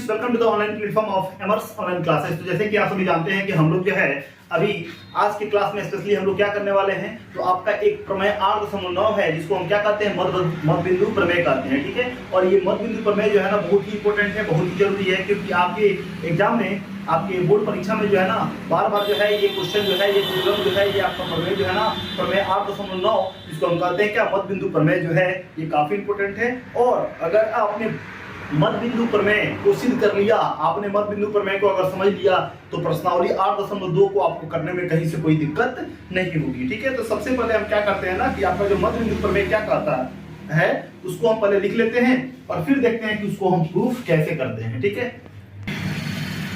Students, welcome to the online platform of एमर्स online classes. तो जैसे कि आप सभी जानते हैं कि हम लोग जो है अभी आज की क्लास में स्पेशली हम लोग क्या करने वाले हैं, तो आपका एक प्रमेय 8.9 है जिसको हम क्या कहते हैं, मध्य बिंदु प्रमेय कहते हैं। ठीक है, और ये मध्य बिंदु प्रमेय जो है ना बहुत ही इंपॉर्टेंट है, बहुत ही जरूरी है, क्योंकि आपके एग्जाम में, आपके बोर्ड परीक्षा में जो है ना बार बार जो है ये क्वेश्चन जो है, ये प्रॉब्लम जो है, ये आपका प्रमेय जो है ना प्रमेय 8.9 जिसको हम कहते हैं क्या, मध्य बिंदु प्रमेय जो है ये काफी इंपॉर्टेंट है। और अगर आपने मध्य बिंदु प्रमेय को सिद्ध कर लिया, आपने मध्य बिंदु प्रमेय को अगर समझ लिया, तो प्रश्नावली 8.2 को आपको करने में कहीं से कोई दिक्कत नहीं होगी। ठीक है, तो सबसे पहले हम क्या करते हैं ना कि आपका जो मध्य बिंदु प्रमेय क्या कहता है उसको हम पहले लिख लेते हैं और फिर देखते हैं कि उसको हम प्रूफ कैसे करते हैं। ठीक है,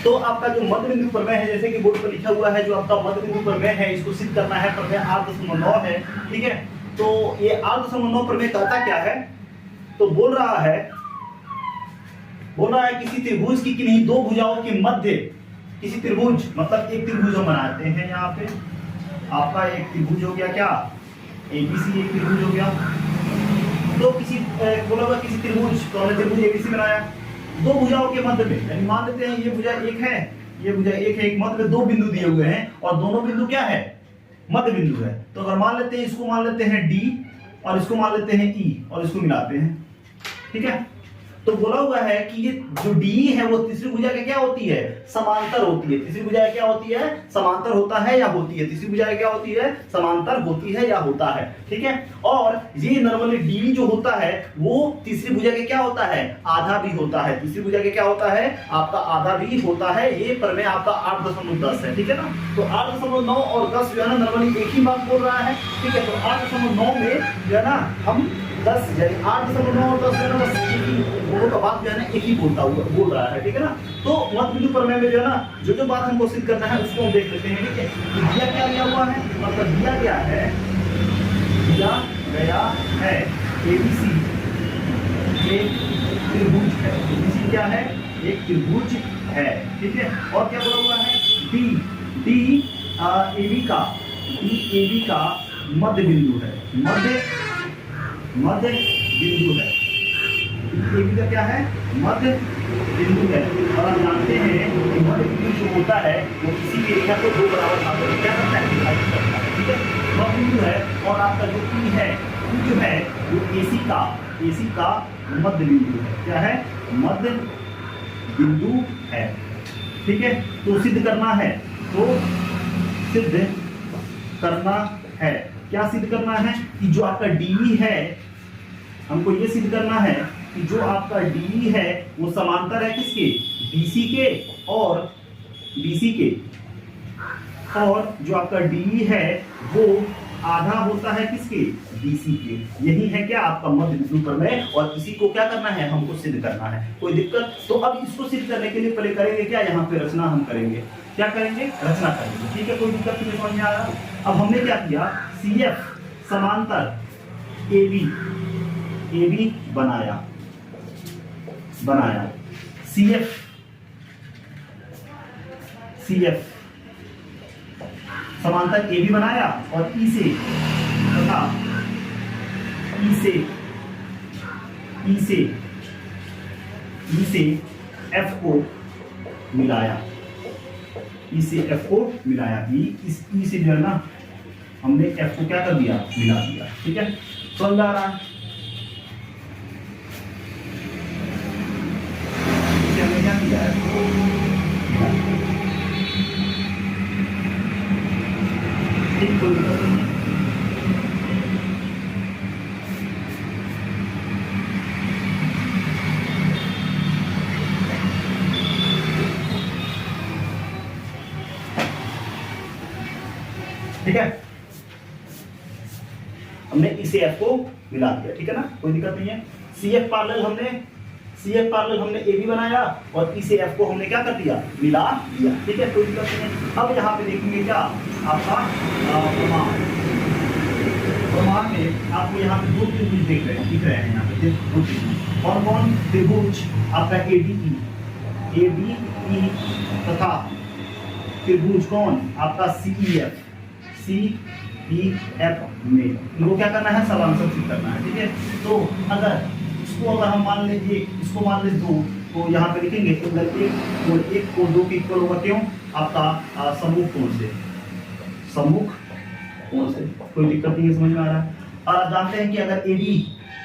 तो आपका जो मध्य बिंदु प्रमेय है, जैसे कि बोर्ड पर लिखा हुआ है, जो आपका मध्य बिंदु प्रमेय है इसको सिद्ध करना है, प्रमेय 8.9 है। ठीक है, तो ये 8.9 प्रमेय कहता क्या है, तो बोल रहा है किसी त्रिभुज की किन्हीं दो भुजाओं के मध्य, किसी त्रिभुज मतलब एक त्रिभुज हम बनाते हैं, यहाँ पे आपका एक त्रिभुज हो गया, क्या एबीसी एक त्रिभुज हो गया। तो किसी बोला हुआ किसी त्रिभुज, तो हमने त्रिभुज एबीसी बनाया दो भुजाओं के मध्य में, यानी मान लेते हैं ये भुजा एक है, ये भुजा एक है, एक मध्य में दो बिंदु दिए हुए हैं और दोनों बिंदु क्या है, मध्य बिंदु है। तो अगर मान लेते हैं इसको मान लेते हैं डी और इसको मान लेते हैं ई और इसको मिलाते हैं। ठीक है, तो बोला हुआ है कि ये जो डी है वो तीसरी भुजा के क्या होती है, समांतर होती है। तीसरी भुजा क्या होती है, समांतर होता है या होती है, तीसरी भुजा क्या होती है, समांतर होती है या होता है। ठीक है, और ये नॉर्मली डी जो होता है वो तीसरी भुजा के क्या होता है, आधा भी होता है। तीसरी भुजा के क्या होता है, आपका आधा भी होता है। ये प्रमेय आपका 8.10 है। ठीक है ना, तो 8.9 और 10 जो है ना नॉर्मली एक ही बात बोल रहा है। ठीक है, तो 8.9 में जो है ना हम 10 यानी 8.9 और 10 जो है ना दोनों का बात जो है ना एक ही बोल रहा है। ठीक है ना, तो मध्य बिंदु प्रमेय में जो है ना जो बात हमको सिद्ध करना है उसको हम देख लेते हैं। ठीक है, तो दिया क्या गया हुआ है, मतलब दिया गया है एबीसी एक त्रिभुज है। एबीसी क्या है, एक त्रिभुज है। ठीक है, और क्या बोला हुआ है, डी एबी का मध्य बिंदु है, मध्य बिंदु है। एबी का क्या है, मध्य बिंदु है। और हम जानते हैं कि मध्य बिंदु जो होता है वो किसी भी रेखा को दो बराबर भागों में क्या करता है, विभाजित करता है। ठीक है, मध्य बिंदु है। और आपका जो ई है, ई जो है वो एसी का मध्य बिंदु है। क्या है, मध्य बिंदु है। ठीक है, तो सिद्ध करना है, क्या सिद्ध करना है कि जो आपका डी है, हमको ये सिद्ध करना है कि जो आपका डी है वो समांतर है किसके, बीसी के, और जो आपका डी है वो आधा होता है किसके, बीसी के। यही है क्या आपका मध्य बिंदु प्रमेय, और इसी को क्या करना है, हमको सिद्ध करना है। कोई दिक्कत, तो अब इसको सिद्ध करने के लिए पहले करेंगे क्या, यहाँ पे रचना हम करेंगे। क्या करेंगे, रचना करेंगे। ठीक है, कोई दिक्कत नहीं समझ में आ रहा। अब हमने क्या किया, CF समांतर AB बनाया, CF समांतर AB बनाया और E से F को मिलाया, E से F को मिलाया। इस E से जो है ना हमने F को क्या कर दिया, मिला दिया। ठीक है, समझ आ रहा है। हमने क्या किया है, ठीक, कोई दिक्कत नहीं है। ठीक है, हमने इसे F को मिला दिया। ठीक है ना, कोई दिक्कत नहीं है। CF पैरेलल हमने AB बनाया और इसे F को हमने क्या कर दिया, मिला दिया। ठीक है, कोई दिक्कत नहीं है। अब यहाँ पे देखेंगे क्या आपका प्रमाण में आपको यहाँ पे दो त्रिभुज दिख रहे हैं यहाँ पे दो त्रिभुज। कौन त्रिभुज, आपका ADE तथा त्रिभुज कौन, आपका CEF में इनको क्या करना है, समांतर सिद्ध करना है। ठीक है, तो अगर इसको हम मान लीजिए, इसको मान लीजिए 2, तो यहाँ पे लिखेंगे एंगल एक और एक को दो के इक्वल होगा, क्यों? आपका सम्मुख कोण से, सम्मुख कोण से। कोई दिक्कत नहीं है, समझ में आ रहा है? और आप जानते हैं कि अगर एडी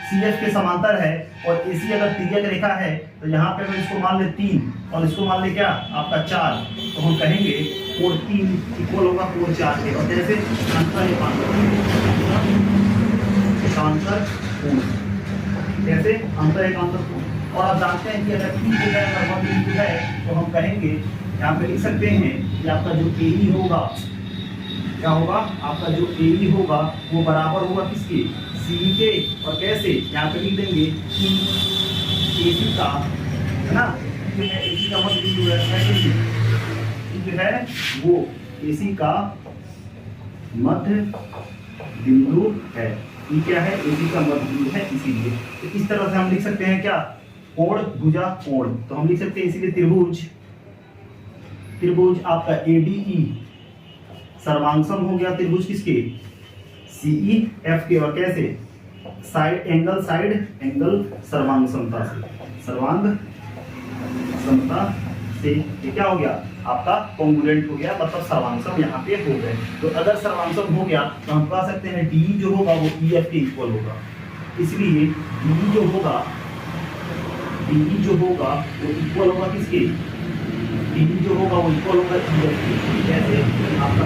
सीएफ के समांतर है और एसी अगर तिर्यक रेखा है, तो यहाँ पे अगर इसको मान ले 3 और इसको मान ले क्या आपका 4, तो हम कहेंगे कोण 3 इक्वल होगा कोण 4 के। और जैसे अंतर कोण, जैसे अंतर एकांतर कोण। और आप जानते हैं कि अगर P की जगह अगर 1 बिंदु है तो हम कहेंगे, यहाँ पे लिख सकते हैं कि आपका जो AE होगा, क्या होगा? आपका जो AE होगा वो बराबर होगा किसके? CE के। और कैसे? यहाँ पे लिख देंगे कि AC का, है ना, जो है AC का मध्य बिंदु है, जो है वो AC का मध्य बिंदु है। ये क्या है? AC का मध्य बिंदु है, इसीलिए तो इस तरह से हम लिख सकते हैं क्या? कोण भुजा कोण। तो हम लिख सकते हैं इसीलिए त्रिभुज आपका ADE सर्वांगसम हो गया त्रिभुज किसके? CEF के। और कैसे? साइड एंगल सर्वांग समता से ये क्या हो गया? आपका कॉन्ग्रुएंट हो गया, मतलब सर्वांगसम यहाँ पे हो गए। तो अगर सर्वांगसम हो गया तो हम कह सकते हैं DE जो होगा वो EF के इक्वल होगा। इसलिए DE जो होगा वो इक्वल होगा किसके? DE जो होगा वो इक्वल होगा EF के। जैसे आपका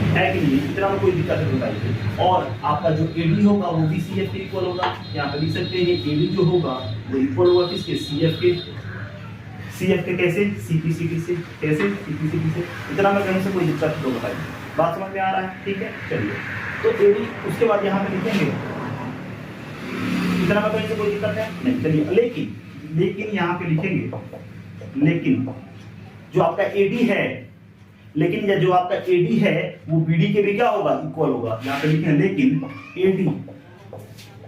है कि नहीं? इतना में कोई दिक्कत नहीं बताइए। और आपका जो AD होगा वो भी CF के इक्वल होगा। यहाँ पे लिख सकते हैं AD जो होगा वो इक्वल होगा किसके? CF के। कैसे? CPCT से। कैसे? CPCT से। इतना में कहीं से कोई दिक्कत नहीं बताइए। बात समझ में आ रहा है? ठीक है, चलिए। तो AD उसके बाद यहाँ पे लिखेंगे, इतना में कहीं से कोई दिक्कत है नहीं। चलिए, लेकिन यहाँ पे लिखेंगे, लेकिन जो आपका AD है, लेकिन जो आपका AD है वो BD के भी क्या होगा? इक्वल होगा। यहाँ पे लिखें लेकिन AD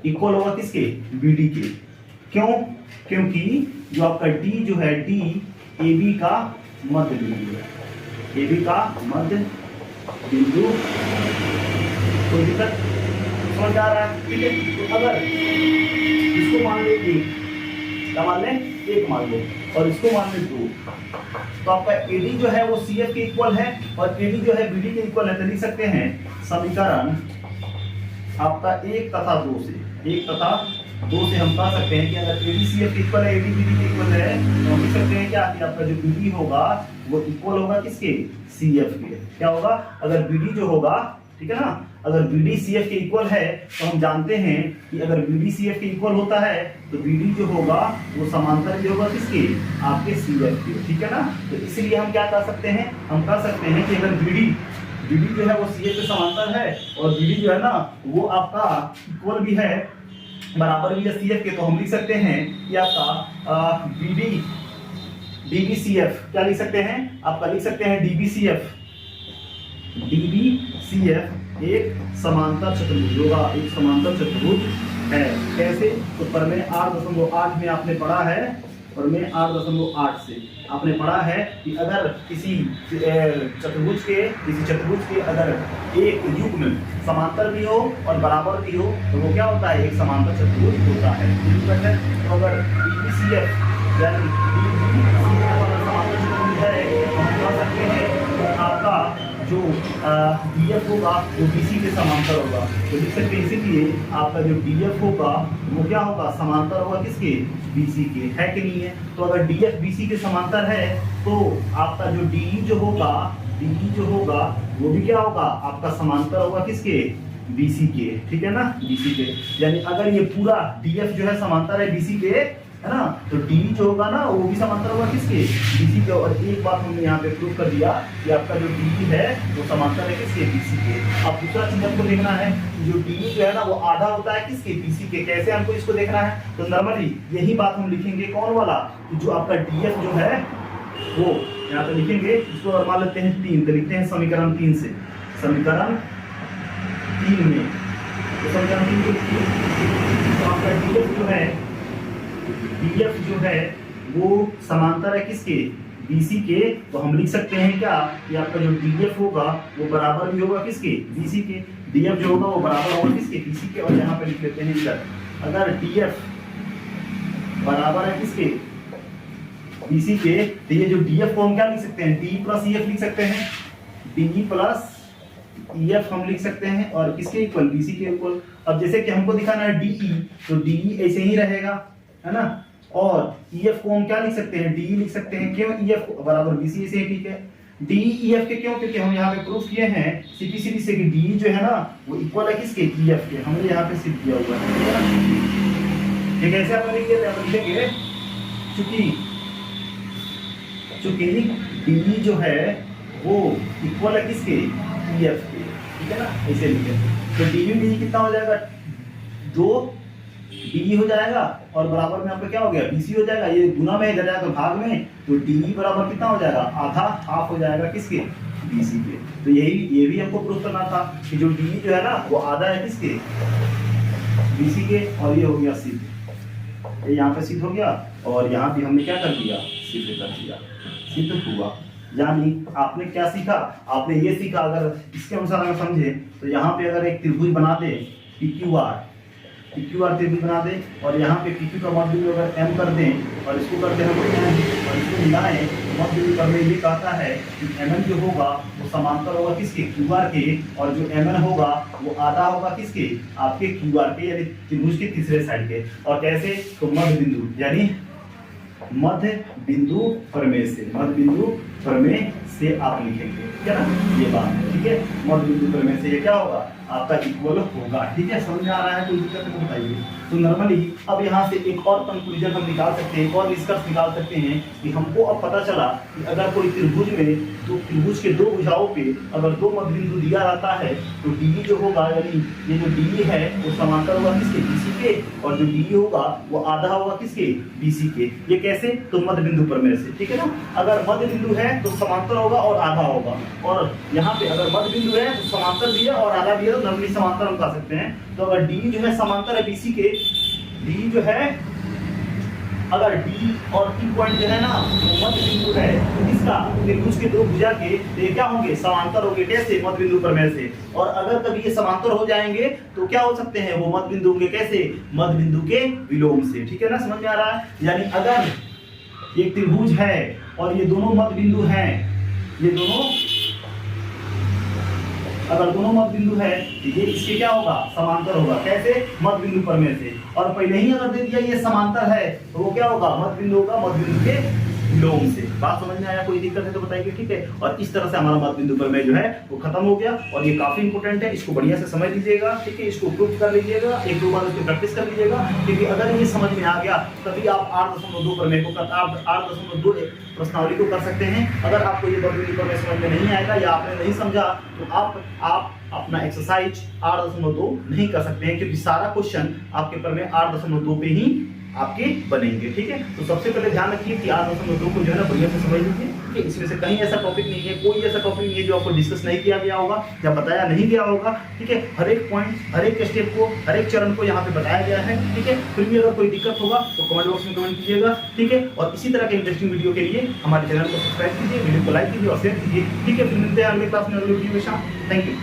इक्वल होगा किसके? BD के। क्यों? क्योंकि जो आपका D जो है, D AB का मध्य बिंदु है, AB का मध्य बिंदु। कोई दिक्कत समझ आ रहा है? ठीक है। तो अगर इसको मान ले 1, क्या मान लें? 1 मान लो, और इसको मान लें 2, तो आपका AD जो है वो CF के इक्वल है और AD जो है BD के इक्वल है। तो लिख सकते हैं समीकरण आपका 1 तथा 2 से, 1 तथा 2 से हम कह सकते हैं कि अगर AD CF के इक्वल है, AD BD के इक्वल है, तो हम लिख सकते हैं क्या कि आपका जो BD होगा वो इक्वल होगा किसके? CF के। क्या होगा? अगर BD जो होगा, ठीक है ना, अगर BD CF के इक्वल है तो हम जानते हैं कि अगर BD CF के इक्वल होता है तो BD जो होगा वो समांतर भी होगा किसके? आपके CF के। ठीक है ना? तो इसलिए हम क्या कर सकते हैं? हम कह सकते हैं कि अगर BD जो है वो CF के समांतर है और BD जो है ना वो आपका इक्वल भी है, बराबर भी है CF के, तो हम लिख सकते हैं कि आपका DBCF क्या लिख सकते हैं? आपका लिख सकते हैं DBCF एक समांतर चतुर्भुज होगा, एक समांतर चतुर्भुज है। कैसे? तो प्रमेय 8.8 में आपने पढ़ा है, प्रमेय 8.8 से आपने पढ़ा है कि अगर किसी चतुर्भुज के अगर एक युग्म समांतर भी हो और बराबर भी हो तो वो क्या होता है? एक समांतर चतुर्भुज होता है। तो अगर DBCF यानी समांतर चतुर्भुज है तो हम कह सकते हैं आपका जो DF होगा वो BC के समांतर होगा। तो लिख सकते हैं इसीलिए आपका जो DF होगा वो क्या होगा? समांतर होगा किसके? BC के। है कि नहीं है? तो अगर DF BC के समांतर है तो आपका जो DE जो होगा वो भी क्या होगा? आपका समांतर होगा किसके? BC के। ठीक है ना? BC के। यानी अगर ये पूरा DF जो है समांतर है BC के, है ना, तो DE जो होगा ना वो भी समांतर होगा किसके? BC के। और एक बात हमने यहाँ पे प्रूव कर दिया कि आपका जो DE है वो समांतर है किसके? BC के। अब दूसरा चीज हमको देखना है, जो DE जो है ना वो आधा होता है किसके? BC के। कैसे हमको इसको देखना है? तो नॉर्मली यही बात हम लिखेंगे, कौन वाला? जो आपका DF जो है वो यहाँ पे लिखेंगे, इसको मान लेते हैं 3, तो लिखते हैं समीकरण 3 से, समीकरण 3 में, तो समीकरण 3 को लिखिए। तो आपका DF जो है वो समांतर है किसके? BC के। तो हम लिख सकते हैं क्या कि आपका जो DF होगा वो बराबर भी होगा किसके? BC के। DF जो होगा वो बराबर होगा किसके? BC के। और यहाँ पे लिख लेते हैं इधर, अगर DF बराबर है किसके, BC के। तो ये जो DF को हम क्या लिख सकते हैं, DE प्लस EF लिख सकते हैं, DE प्लस EF हम लिख सकते हैं, और किसके इक्वल, BC के इक्वल। अब जैसे कि हमको दिखाना है DE, तो DE ऐसे ही रहेगा, है ना। और EF को हम क्या लिख सकते हैं, DE लिख सकते हैं, क्यों, EF बराबर BC से, ठीक है। DE EF के क्यों, क्योंकि हम यहाँ पे प्रूफ किए हैं CPCD से कि DE जो है ना वो इक्वल है किसके, EF के। हमने यहाँ पे सिद्ध किया हुआ है, ठीक है। कैसे आप लिखेंगे, चूंकि DE जो है वो इक्वल है किसके, EF के, ठीक है ना, ऐसे लिखे। तो DE कितना हो जाएगा, 2 DE हो जाएगा, और बराबर में आपका क्या हो गया, BC हो जाएगा। ये गुना में इधर जाएगा तो भाग में, तो DE बराबर कितना हो जाएगा, आधा, हाफ हो जाएगा किसके, BC के। तो ये भी हमको प्रूफ करना था कि जो DE जो है ना वो आधा है किसके, BC के। और ये हो गया सिद्ध, ये यहाँ पे सिद्ध हो गया, और यहाँ भी हमने क्या कर दिया, सिद्ध कर दिया, सिद्ध हुआ। यानी आपने क्या सीखा, आपने ये सीखा, अगर इसके अनुसार अगर समझे तो यहाँ पे अगर एक त्रिभुज बना दे PQR त्रिभुज बना दे, और यहाँ पे PQ का मध्य बिंदु अगर M कर दें, और इसको करते हैं M, और इसको मिलाएं, तो मध्य बिंदु करने ये कहता है कि MN जो होगा वो समांतर होगा किसके, QR के, और जो MN होगा वो आधा होगा किसके, आपके QR के, यानी त्रिभुज के तीसरे साइड के। और कैसे, तो मध्य बिंदु, यानी मध्य बिंदु प्रमेय से, मध्य बिंदु प्रमेय से आप लिखेंगे, ठीक है ना, ये बात, ठीक है। मध्य बिंदु प्रमेय से ये क्या होगा, आपका इक्वल होगा, ठीक है। समझ में आ रहा है, कोई दिक्कत है तो बताइए। तो नॉर्मली अब यहाँ से एक और कंक्लूजन हम निकाल सकते हैं, एक और निष्कर्ष निकाल सकते हैं कि हमको अब पता चला कि अगर कोई त्रिभुज में, तो त्रिभुज के दो भुजाओं पे अगर 2 मध्य बिंदु दिया रहता है, तो DE जो होगा, यानी ये जो DE है वो समांतर होगा किसके, BC के, और जो DE होगा वो आधा होगा किसके, BC के। ये कैसे, तो मध्य बिंदु प्रमेय से, ठीक है ना। अगर मध्य बिंदु है तो समांतर होगा और आधा होगा, और यहाँ पे अगर मध्य बिंदु है तो समांतर भी है और आधा भी है, तो नॉर्मली समांतर हम कह सकते हैं। तो अगर DE जो है समांतर है BC के, DE जो है, अगर D और E पॉइंट जो है ना वो मध्य बिंदु है, तो इसका त्रिभुज के दो भुजा के तो ये क्या होंगे, समांतर होंगे, कैसे, मध्य बिंदु प्रमेय से। और अगर कभी ये समांतर हो जाएंगे तो क्या हो सकते हैं, वो मध्य बिंदु होंगे, कैसे, मध्य बिंदु के विलोम से, ठीक है ना, समझ में आ रहा है। यानी अगर ये त्रिभुज है और ये दोनों मध्य बिंदु हैं, ये दोनों अगर दोनों मध्य बिंदु है तो ये इसके क्या होगा, समांतर होगा, कैसे, मध्य बिंदु प्रमेय से। और पहले ही अगर दे दिया ये समांतर है तो वो क्या होगा, मध्य बिंदु होगा, मध्य बिंदु के विलोम से। बात समझ में आया, कोई दिक्कत है तो बताइए, ठीक है। और इस तरह से हमारा मध्य बिंदु प्रमेय जो है वो खत्म हो गया, और ये काफी इंपॉर्टेंट है, इसको बढ़िया से समझ लीजिएगा, ठीक है। इसको प्रूफ कर लीजिएगा, 1-2 बार इसको प्रैक्टिस कर लीजिएगा, क्योंकि अगर ये समझ में आ गया तभी आप 8.2 प्रमेय को 8.2 प्रश्नावली को कर सकते हैं। अगर आपको ये मध्य बिंदु प्रमेय समझ में नहीं आएगा या आपने नहीं समझा तो आप अपना एक्सरसाइज 8.2 नहीं कर सकते हैं, क्योंकि सारा क्वेश्चन आपके प्रमेय 8.2 पे ही आपके बनेंगे, ठीक है। तो सबसे पहले ध्यान रखिए कि 8.2 को जो है ना बढ़िया से समझ लीजिए, ठीक है। इसमें से कहीं ऐसा टॉपिक नहीं है, कोई ऐसा टॉपिक नहीं है जो आपको डिस्कस नहीं किया गया होगा या बताया नहीं गया होगा, ठीक है। हर एक पॉइंट, हर एक स्टेप को, हर एक चरण को यहाँ पे बताया गया है, ठीक है। फिर भी अगर कोई दिक्कत होगा तो कमेंट बॉक्स में कमेंट कीजिएगा, ठीक है। और इसी तरह के इंटरेस्टिंग वीडियो के लिए हमारे चैनल को सब्सक्राइब कीजिए, वीडियो को लाइक कीजिए और शेयर कीजिए, ठीक है। फिर मिलते हैं अगले क्लास में, अगले वीडियो के साथ। Thank you.